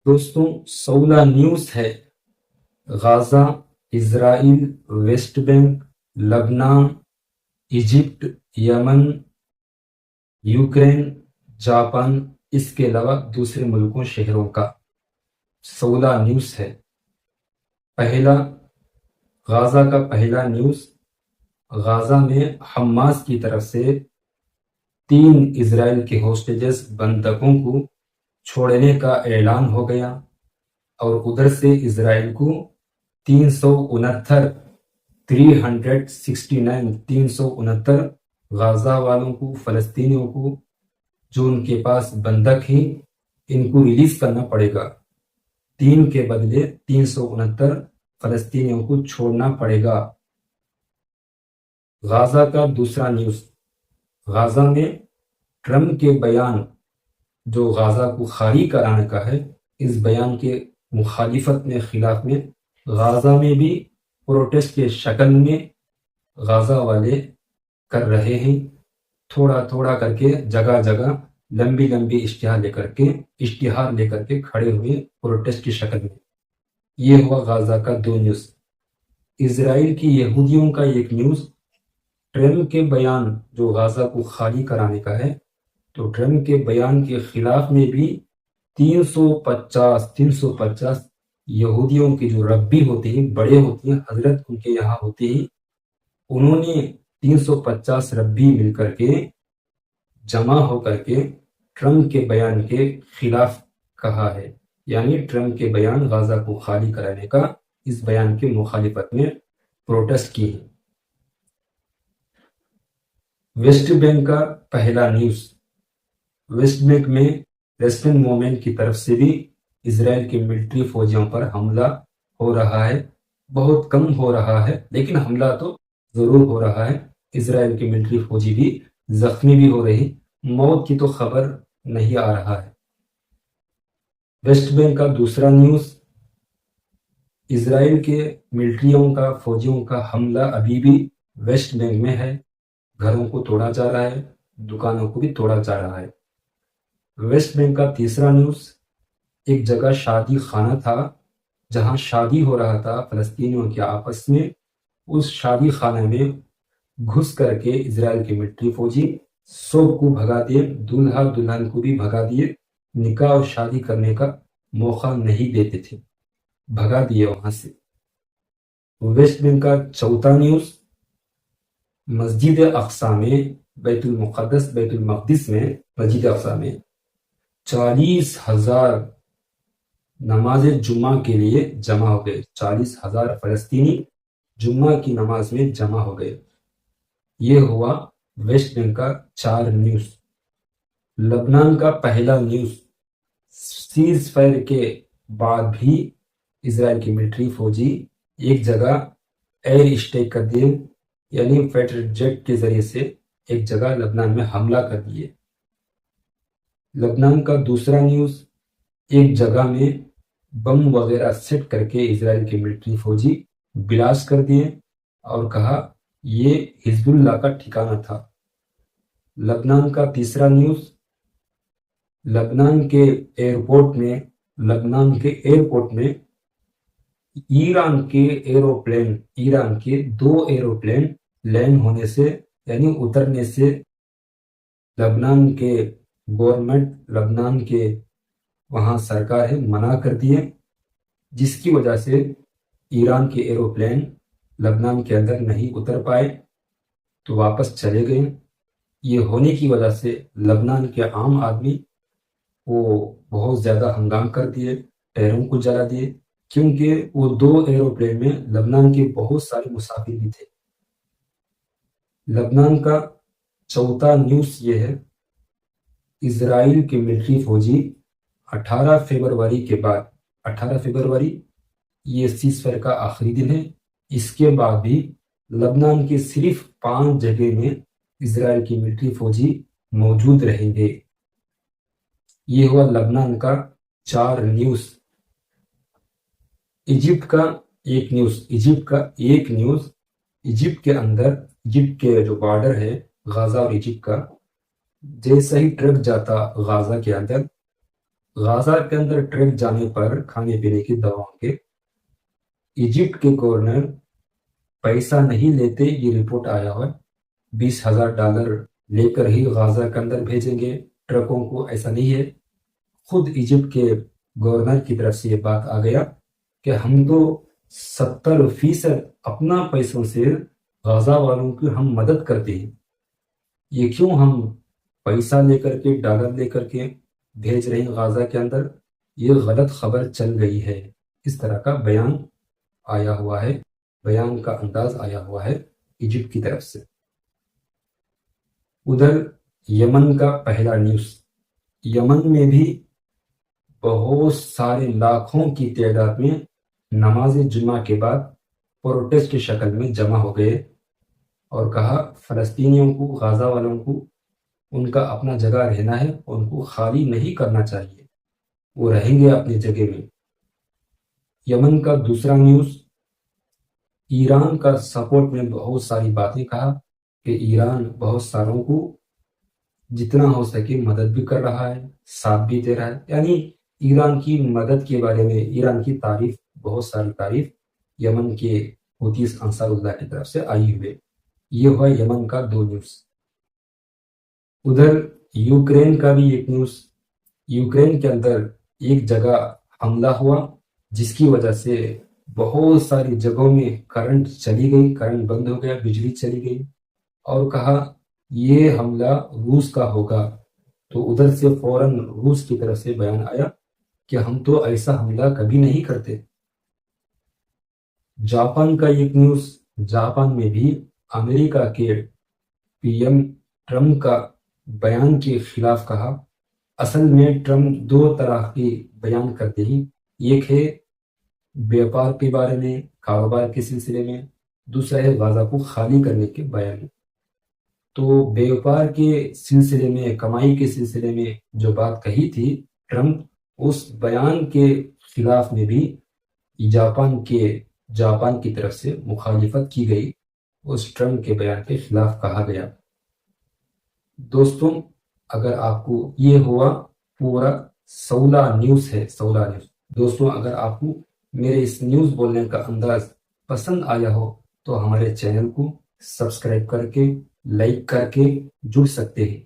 دوستوں 16 نیوز ہے۔ غازہ، اسرائیل، waste bank, لبنان، ایجپٹ، یمن، یوکرین، جاپان، اس کے علاوہ دوسرے ملکوں شہروں کا 16 نیوز ہے۔ غازہ کا پہلا نیوز، غازہ میں حماس کی طرف سے 3 اسرائیل کے ہوسٹیجز بندگوں کو چھوڑنے کا اعلان ہو گیا، اور ادھر سے اسرائیل کو 369 غازہ والوں کو، فلسطینیوں کو جو ان کے پاس بندک ہیں، ان کو ریلیز کرنا پڑے گا۔ 3 کے بدلے 369 فلسطینیوں کو چھوڑنا پڑے گا۔ غازہ کا دوسرا نیوز، غازہ میں ٹرمپ کے بیان جو غازہ کو خالی کرانے کا ہے، اس بیان کے مخالفت میں، خلاف میں غازہ میں بھی پروٹیسٹ کے شکل میں غازہ والے کر رہے ہیں، تھوڑا تھوڑا کر کے جگہ جگہ لمبی لمبی اشتہار لے کر کے کھڑے ہوئے پروٹیسٹ کی شکل میں۔ یہ ہوا غازہ کا 2 نیوز۔ اسرائیل کی یہودیوں کا ایک نیوز، ٹرمپ کے بیان جو غازہ کو خالی کرانے کا ہے، تو ٹرمپ کے بیان کے خلاف میں بھی 350 یہودیوں کے جو ربی ہوتے ہیں، بڑے ہوتے ہیں، حضرت ان کے یہاں ہوتے ہیں، انہوں نے 350 ربی مل کر کے جمع ہو کر کے ٹرمپ کے بیان کے خلاف کہا ہے، یعنی ٹرمپ کے بیان غازہ کو خالی کرانے کا، اس بیان کے مخالفت میں پروٹیسٹ کی ہے۔ ویسٹ بینک کا پہلا نیوز، ویسٹ بینک میں ریسٹن موومنٹ کی طرف سے بھی اسرائیل کے ملٹری فوجیوں پر حملہ ہو رہا ہے، بہت کم ہو رہا ہے لیکن حملہ تو ضرور ہو رہا ہے۔ اسرائیل کے ملٹری فوجی بھی زخمی بھی ہو رہی، موت کی تو خبر نہیں آ رہا ہے۔ ویسٹ بینک کا دوسرا نیوز، اسرائیل کے ملٹریوں کا، فوجیوں کا حملہ ابھی بھی ویسٹ بینک میں ہے، گھروں کو توڑا جا رہا ہے، دکانوں کو بھی توڑا جا رہا ہے۔ ویسٹ بینک کا تیسرا نیوز، ایک جگہ شادی خانہ تھا جہاں شادی ہو رہا تھا فلسطینیوں کے آپس میں، اس شادی خانے میں گھس کر کے اسرائیل کے ملٹری فوجی سب کو بھگا دیے، دولہا دلہن کو بھی بھگا دیے، نکاح اور شادی کرنے کا موقع نہیں دیتے تھے، بھگا دیے وہاں سے۔ ویسٹ بینک کا چوتھا نیوز، مسجد اقصی میں، بیت المقدس میں، مسجد اقصی میں 40,000 نماز جمعہ کے لیے جمع ہو گئے، 40,000 فلسطینی جمعہ کی نماز میں جمع ہو گئے۔ یہ ہوا ویسٹ بینک کا 4 نیوز۔ لبنان کا پہلا نیوز، سیز فائر کے بعد بھی اسرائیل کی ملٹری فوجی ایک جگہ ایئر اسٹیک کر دیے، یعنی فائٹر جیٹ کے ذریعے سے ایک جگہ لبنان میں حملہ کر دیے۔ لبنان کا دوسرا نیوز، ایک جگہ میں بم وغیرہ سیٹ کر کے اسرائیل کے ملٹری فوجی بلاسٹ کر دیے اور کہا یہ حزب اللہ کا ٹھکانہ تھا۔ لبنان کا تیسرا نیوز، لبنان کے ایئرپورٹ میں ایران کے 2 ایروپلین لینڈ ہونے سے، یعنی اترنے سے لبنان کے گورنمنٹ، لبنان کے وہاں سرکار ہے، منع کر دیے، جس کی وجہ سے ایران کے ایروپلین لبنان کے اندر نہیں اتر پائے تو واپس چلے گئے۔ یہ ہونے کی وجہ سے لبنان کے عام آدمی وہ بہت زیادہ ہنگام کر دیے، ٹائروں کو جلا دیے، کیونکہ وہ 2 ایروپلین میں لبنان کے بہت سارے مسافر بھی تھے۔ لبنان کا چوتھا نیوز یہ ہے، اسرائیل کے ملٹری فوجی 18 فروری کے بعد، 18 فروری یہ سیز فائر کا آخری دن ہے، اس کے بعد بھی لبنان کے صرف 5 جگہ میں اسرائیل کی ملٹری فوجی موجود رہیں گے۔ یہ ہوا لبنان کا 4 نیوز۔ ایجپٹ کا ایک نیوز، ایجپٹ کے اندر، ایجپٹ کے جو بارڈر ہے غازہ اور ایجپٹ کا، جیسا ہی ٹرک جاتا غازہ کے اندر، غازہ کے اندر ٹرک جانے پر کھانے پینے کی دواؤں کے ایجپٹ کے گورنر پیسہ نہیں لیتے، یہ رپورٹ آیا ہوا ہے۔ $20,000 لے کر ہی غازہ کے اندر بھیجیں گے ٹرکوں کو، ایسا نہیں ہے۔ خود ایجپٹ کے گورنر کی طرف سے یہ بات آ گیا کہ ہم تو 70% اپنا پیسوں سے غازہ والوں کی ہم مدد کرتے ہیں، یہ کیوں ہم پیسہ لے کر کے، ڈالر لے کر کے بھیج رہے ہیں غازہ کے اندر؟ یہ غلط خبر چل گئی ہے، اس طرح کا بیان آیا ہوا ہے، بیان کا انداز آیا ہوا ہے ایجپٹ کی طرف سے۔ ادھر یمن کا پہلا نیوز، یمن میں بھی بہت سارے لاکھوں کی تعداد میں نماز جمعہ کے بعد پروٹیسٹ کی شکل میں جمع ہو گئے اور کہا فلسطینیوں کو، غازہ والوں کو ان کا اپنا جگہ رہنا ہے، ان کو خالی نہیں کرنا چاہیے، وہ رہیں گے اپنی جگہ میں۔ یمن کا دوسرا نیوز، ایران کا سپورٹ میں بہت ساری باتیں کہا کہ ایران بہت ساروں کو جتنا ہو سکے مدد بھی کر رہا ہے، ساتھ بھی دے رہا ہے، یعنی ایران کی مدد کے بارے میں ایران کی تعریف، بہت ساری تعریف یمن کے حوثی انصار اللہ کی طرف سے آئی ہوئے۔ یہ ہوا یمن کا دو نیوز۔ ادھر یوکرین کا بھی ایک نیوز، یوکرین کے اندر ایک جگہ حملہ ہوا جس کی وجہ سے بہت ساری جگہوں میں کرنٹ چلی گئی، کرنٹ بند ہو گیا، بجلی چلی گئی، اور کہا یہ حملہ روس کا ہوگا۔ تو ادھر سے فوراً روس کی طرف سے بیان آیا کہ ہم تو ایسا حملہ کبھی نہیں کرتے۔ جاپان کا ایک نیوز، جاپان میں بھی امریکہ کے پی ایم ٹرمپ کا بیان کے خلاف کہا۔ اصل میں ٹرمپ دو طرح کے بیان کرتے ہیں، ایک ہے بیوپار کے بارے میں، کاروبار کے سلسلے میں، دوسرا ہے غزہ کو خالی کرنے کے بیان میں۔ تو بیوپار کے سلسلے میں، کمائی کے سلسلے میں جو بات کہی تھی ٹرمپ، اس بیان کے خلاف میں بھی جاپان کی طرف سے مخالفت کی گئی، اس ٹرمپ کے بیان کے خلاف کہا گیا۔ دوستوں، اگر آپ کو یہ ہوا پورا 16 نیوز ہے، 16 نیوز۔ دوستوں، اگر آپ کو میرے اس نیوز بولنے کا انداز پسند آیا ہو تو ہمارے چینل کو سبسکرائب کر کے، لائک کر کے جڑ سکتے ہیں۔